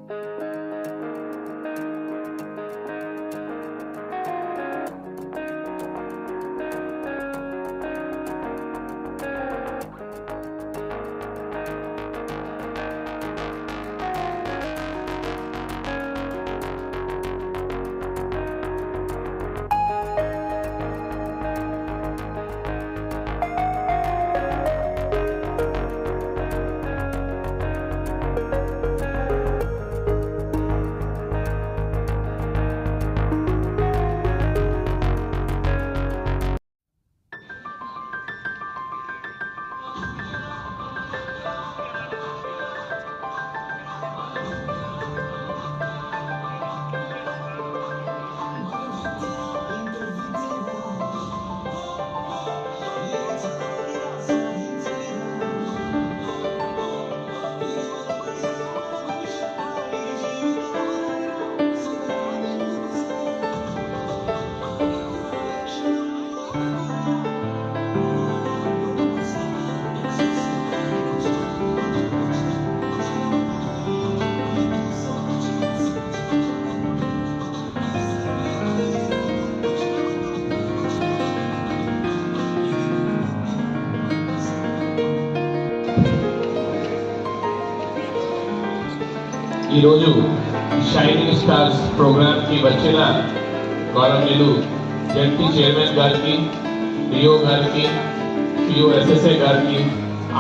ఈ రోజు shining stars programme కి వచ్చిన గౌరవనీయులు జడ్పీ చైర్మన్ గారికి, డిఓ గారికి, పిఓఎస్ఎస్ఐ గారికి,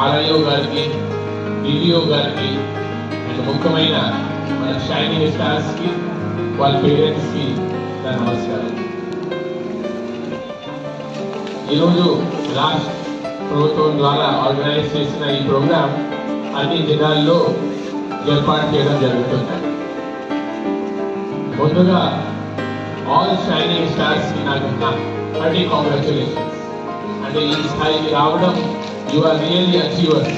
ఆర్ఐఓ గారికి, డిడిఓ గారికి అండ్ ముఖ్యమైన మన షైనింగ్ స్టార్స్ కి వాళ్ళ పేరెంట్స్ కి నా నమస్కారం. ఈరోజు రాష్ట్ర ప్రభుత్వం ద్వారా ఆర్గనైజ్ చేసిన ఈ ప్రోగ్రాం అన్ని జిల్లాల్లో ఏర్పాటు చేయడం జరుగుతుంది. ముందుగా ఆల్ షైనింగ్ స్టార్స్ కి నాకు హార్టీ కాంగ్రాచులేషన్స్. అంటే ఈ స్థాయికి రావడం you are really achievers.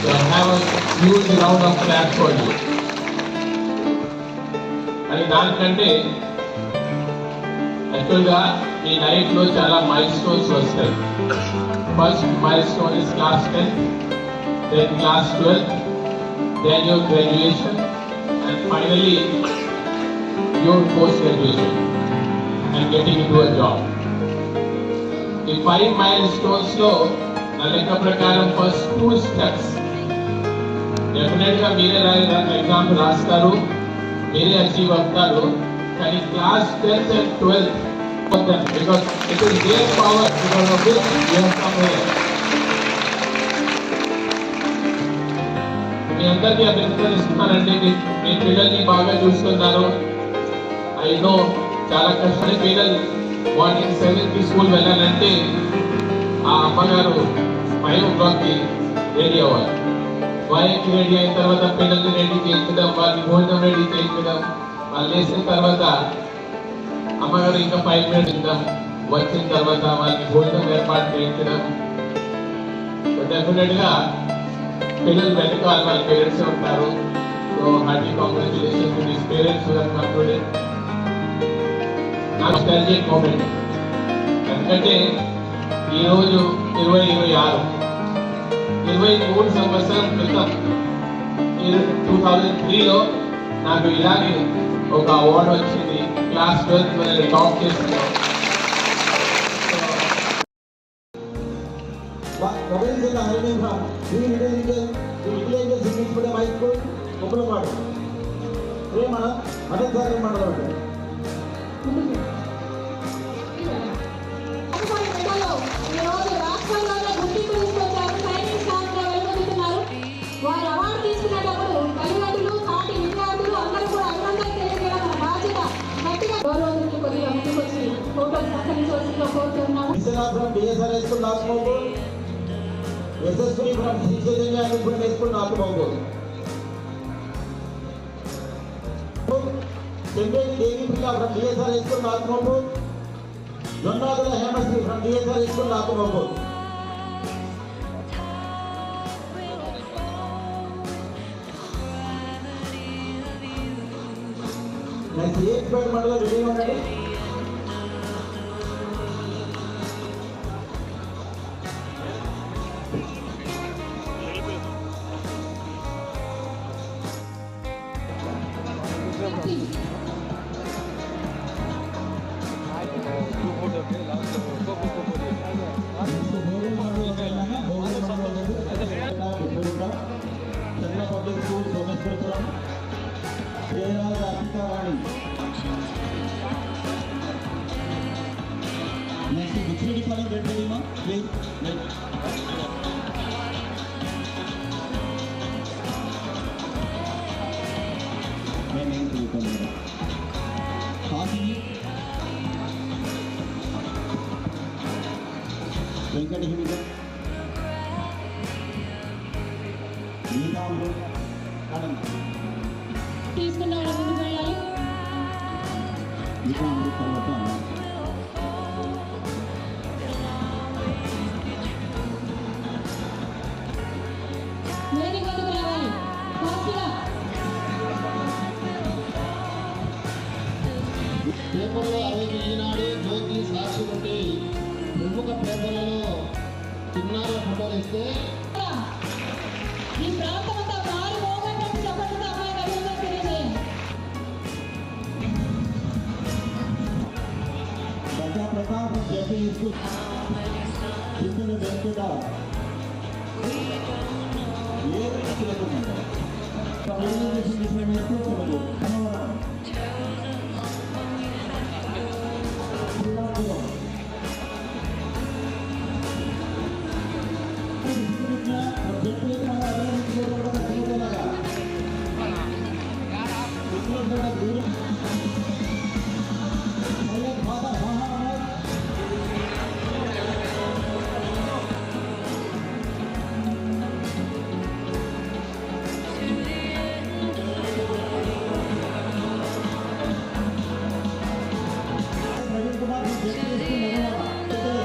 So I have a huge round of claps for you. అని దానికంటే యాక్చువల్గా మీ లైఫ్ లో చాలా మైల్ స్టోన్స్ వస్తాయి. First milestone is class 10th, then class 12th, then your graduation, and finally your post-graduation and getting into a job. The 5 milestones lo na lekka prakaram first 2 steps definitely ga mere exam rastaru, mere achieve avtaru, kani class 10th and 12th for them, because it is their power because of which you have come here. మీ అందరికీ అభినందనలు ఇస్తున్నానండి. మీ పిల్లల్ని బాగా చూస్తున్నారు. I know చాలా కష్టపడి పిల్లలు morning 7కి school వెళ్ళాలంటే ఆ అమ్మగారు 5 o'clockకి రెడీ అవ్వాలి. 5కి రెడీ అయిన తర్వాత పిల్లల్ని రెడీ చేయించడం, వాళ్ళకి భోజనం రెడీ చేయించడం, వాళ్ళు వేసిన తర్వాత అమ్మగారు ఇంకా 5 minutes ఇద్దాం, వచ్చిన తర్వాత వాళ్ళకి భోజనం ఏర్పాటు చేయించడం. డెఫినెట్ గా పిల్లలు వెనకాల వాళ్ళ పేరెంట్స్ ఉంటారు. So hearty congratulations to this parents who have come today. Nostalgic moment. ఎందుకంటే ఈరోజు 23 సంవత్సరం క్రితం 2003లో నాకు ఇలాగే ఒక అవార్డు వచ్చింది. క్లాస్ 12 నేను టాప్ చేస్తున్నాను. వారు అవార్డు తీసుకునేటప్పుడు తల్లిదండ్రులు, సాటి విద్యార్థులు అందరూ కూడా అభినందన తెలియజేయడం మన బాధ్యత. గట్టిగా గౌరవానికి కొద్దిగా ముందుకు వచ్చి ఫోటోలు సత్కరించవలసిందిగా కోరుతున్నాము. यशस्वी from Sri Chaitanya High School Nathubangod. Chembeli Devi Priya from DSR High School Nathubangod. Jonnadula Hemasri from DSR High School Nathubangod. Next 8 square mandala ready unnadi. Team. Cherla public school Someshwarapuram Jayaraja అధికారాణి నెక్స్ట్ బుచ్చిరెడ్డి పాలెం రెడ్ టీమా please మేమేం చదువుతాం కాశీ వెంకటగిరి నీలాంబు అనంత తీసుకున్న వాళ్ళ ముందుకు వెళ్ళాలి. నీలాంబు తర్వాత వేదిక ముందుకు రావాలి. ఫాస్ట్గా పేపర్లో అరవై ఈనాడు జ్యోతి సాక్షి వంటి ప్రముఖ పేపర్లలో చిన్నారుల ఫోటోలు ఇస్తే ఈ ప్రాంతం అంతా భారీ మోగంటే చెప్పకుండా అమ్మాయి అభివృద్ధి తెలియజేయండి. ప్రజా ప్రతాపం జపి స్కూల్ చిత్తూరు వెంకట ఏ చక్కగా చదువుకొని విద్యార్థులు రేవంత్ గారు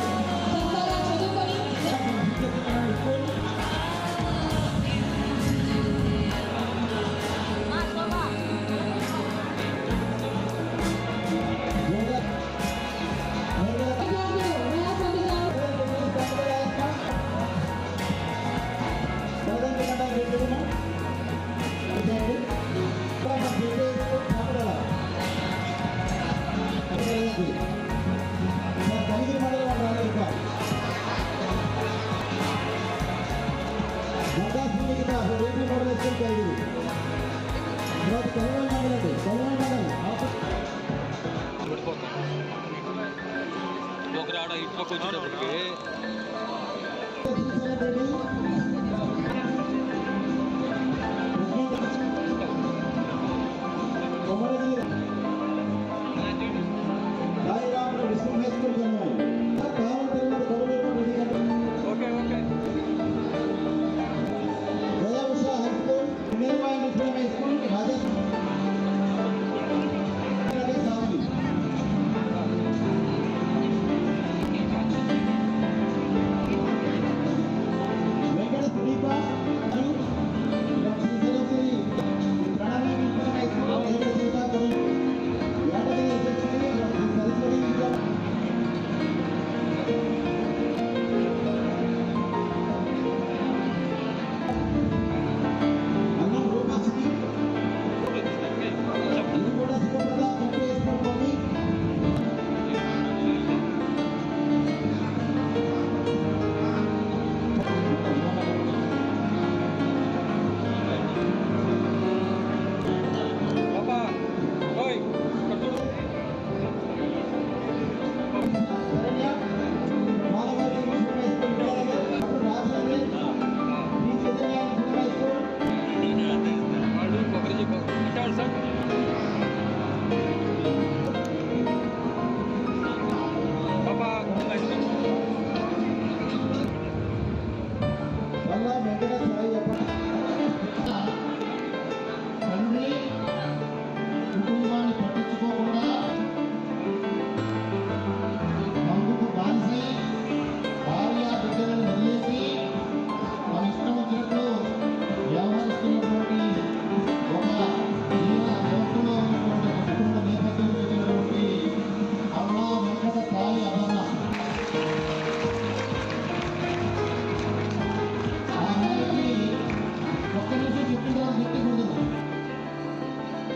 ఒకరు ఆడ ఇటుపక్క వచ్చేటప్పటికి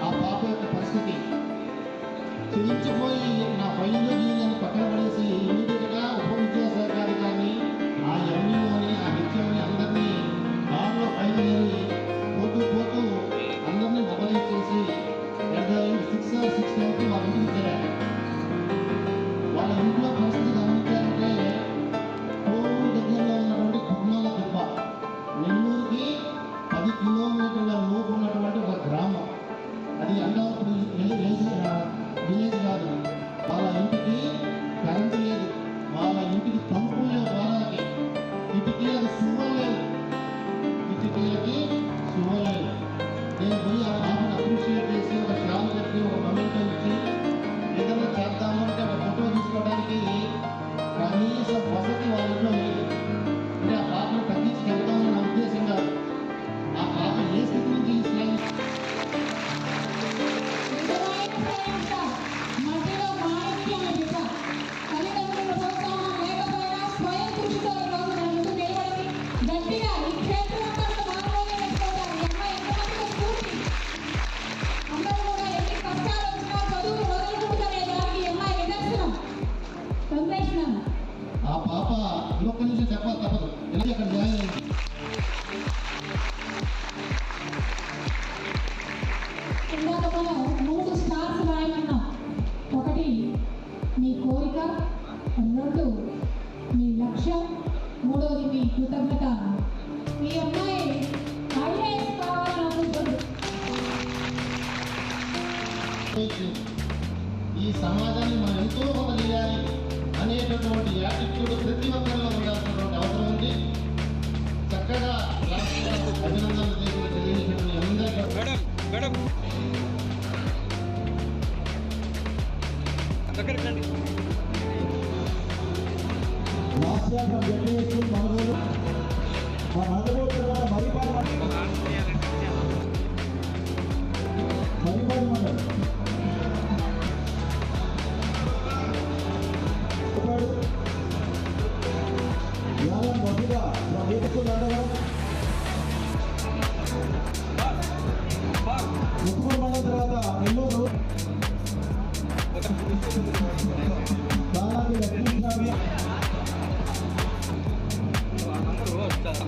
ఆ పాప యొక్క పరిస్థితి పరిస్థితి. చెల్లించిపోయి నా ఫైళ్ళు గీయని పక్కన పడేసి ఇమీడియట్గా ఉప విద్యాశాఖ అధికారిని, ఆ ఎంఈఓని, ఆ హెచ్ఎంని అందరినీ దారిలో బయలుదేరి పోతూ అందరినీ మొబైల్ చేసి 6 or 6:30 వాళ్ళ ఇంటికి చేరారు. వాళ్ళ ఇంట్లో పరిస్థితి గమనించారంటే కోవూరు దగ్గరలో ఉన్నటువంటి కుర్మాల దిబ్బ, నెల్లూరుకి 10 కిలోమీటర్ల లోపు ఉన్నటువంటి ఒక గ్రామం. అది అండవరపు విలేజ్ కాదు. వాళ్ళ ఇంటికి కరెంటు లేదు, వాళ్ళ ఇంటికి పంపులు లేవు, వాళ్ళకి కిటికీలకు సువ్వలు లేవు, కిటికీలకి సువ్వలు లేవు. నేను పోయి ఆ పాపను అప్రిషియేట్ చేసి ఒక షాల్ కట్టి ఒక మొమెంటో ఇచ్చి ఏదైనా చేద్దామంటే ఒక ఫోటో తీసుకోవడానికి కనీస వసతి వాళ్ళలో లేదు. అంటే ఆ పాపను తగ్గించి వెళ్తామని నా ఉద్దేశం కాదు. ఆ పాప ఏ స్థితి నుంచి ఈ స్థాయి మధ్యలో మాణిక్యం బిడ్డ తల్లిదండ్రుల ప్రోత్సాహం లేకపోయినా స్వయం కృషితో రోజు ముందు నిలబడి గట్టిగా ఈ క్షేత్రంలో మానవులు నేర్చుకుంటారు. ఈ అమ్మాయి ఎంతమందికి స్ఫూర్తి. అందరూ కూడా ఎన్ని కష్టాలు వచ్చినా చదువును వదులుకుంటూనే దానికి ఈ అమ్మాయి నిదర్శనం. కంగ్రాచులేషన్. ఆ పాప ఇంకొక నిమిషం చెప్పాలి తప్పదు. ఎందుకంటే అక్కడ జాయిన్ అయింది. ఇందాక మనం 3 స్టార్స్ రాయమన్నాం. 1 మీ కోరిక, 2 మీ లక్ష్యం, 3వది మీ కృతజ్ఞత. మీ అమ్మాయి ఐఏఎస్ కావాలనుకుంటుంది. ఈ సమాజాన్ని మనం ఎంతో కొంత చేయాలి అనేటటువంటి యాటిట్యూడ్ ప్రతి ఒక్కరిలో ఉండాల్సినటువంటి అవసరం ఉంది. చక్కగా అభినందనలు తెలియజేసిన అందరికీ మేడం దగ్గరికి రండి. రాష్ట్రాల జడ్జి మనోడు మా నలుగురు తర్వాత మరిపాడు మండలం యాలం మొదటిగా నందవరం ముత్తుకూరు మండలం తర్వాత నెల్లూరు దాదాపు లక్ష్మీస్వామి అందరూ వస్తారు.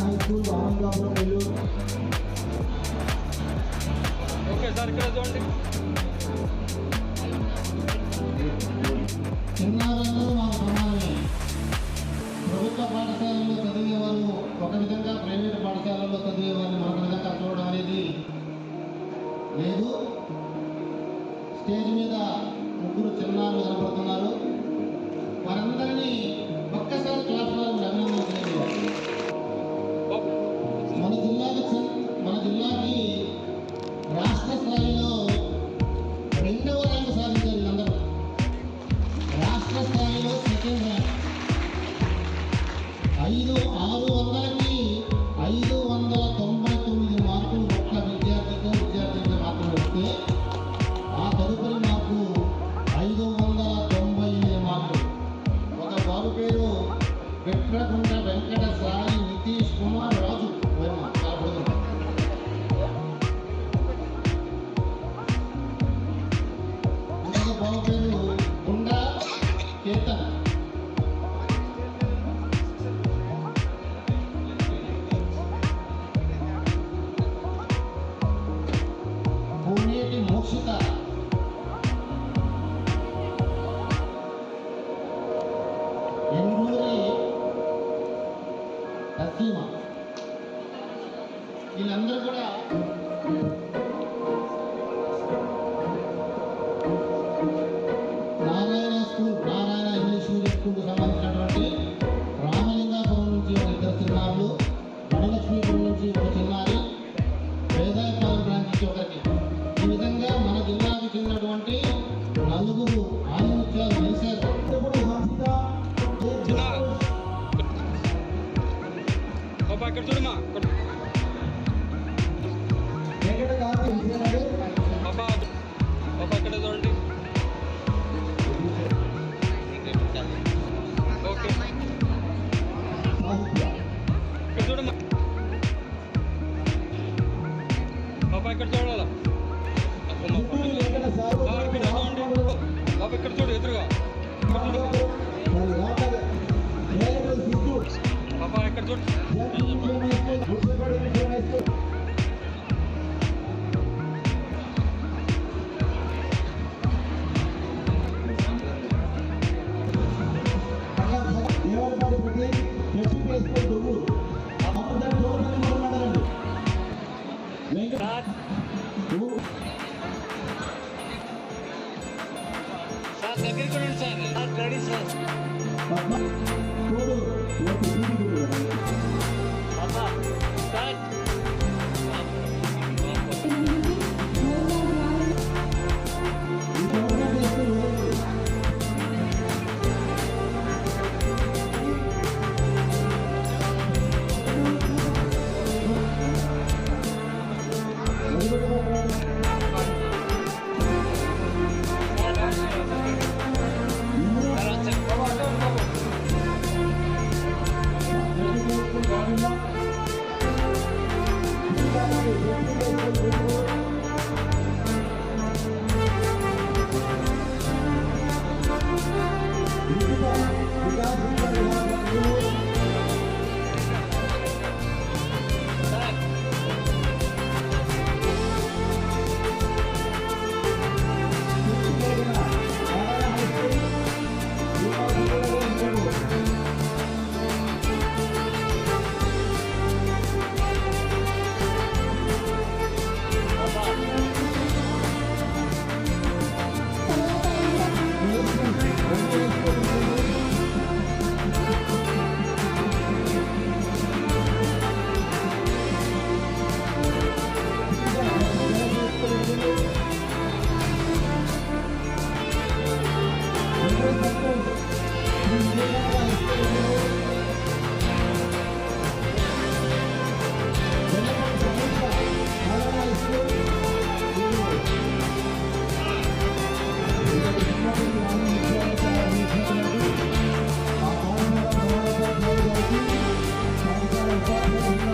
High school Anandapuram Nellore. Okay sir, ఇక్కడ చూడండి. చిన్నారంలో మాకు సమానమే. ప్రభుత్వ పాఠశాలలో చదివేవారు ఒక విధంగా, ప్రైవేట్ పాఠశాలలో చదివేవారిని మరొక విధంగా చూడడం అనేది లేదు. స్టేజ్ మీద 3 చిన్నారులు కనపడుతున్నారు. వారందరినీ ఒక్కసారి క్లాస్ వారికి అభినందనలు తెలియజేయాలి. మన జిల్లాకి రాష్ట్ర స్థాయిలో 2వ ర్యాంకు సాధించారు వీళ్ళందరూ. రాష్ట్ర స్థాయిలో 2nd ర్యాంక్. 600కి 599 మార్కులు ఒక్క విద్యార్థికి మాత్రం వస్తే, ఆ తదుపరి మార్కు 598 మార్కులు. ఒక బాబు పేరు వెట్రకుంట వెంకట సాయి నితీష్ కుమార్ రాజు వర్మ కలపడుతున్నారు. ఇంకొక బాబు పేరు గుండా కేతన్. పూనేటి మోక్షిత. ఎంగూరి తసీమ. వీళ్ళందరూ కూడా నారాయణ ఇంగ్లీష్ మీడియం స్కూల్కి సంబంధించినటువంటి రామలింగాపురం నుంచి ఒక 2 చిన్నారులు, వడలక్ష్మీపురం నుంచి ఒక చిన్నారి, వేదాయపాలెం బ్రాంచ్ నుంచి ఒకరికి. ఈ విధంగా మన జిల్లాకు చెందినటువంటి 4 ఆనిముత్యాలు వేశారు. పాపా ఇక్కడ చూడమ్మా. పాపా ఇక్కడ చూడండి. ఓకే ఇక్కడ చూడమ్మా. ఇక్కడ చూడాలా చిత్తూరు వెంకట ఇక్కడ చూడండి బాబు ఇక్కడ చూడు ఎదురుగా ఇక్కడ చూడు బాబా ఇక్కడ చూడు సార్ దగ్గరికి చూడండి sir ready sir Baba sir Thank you.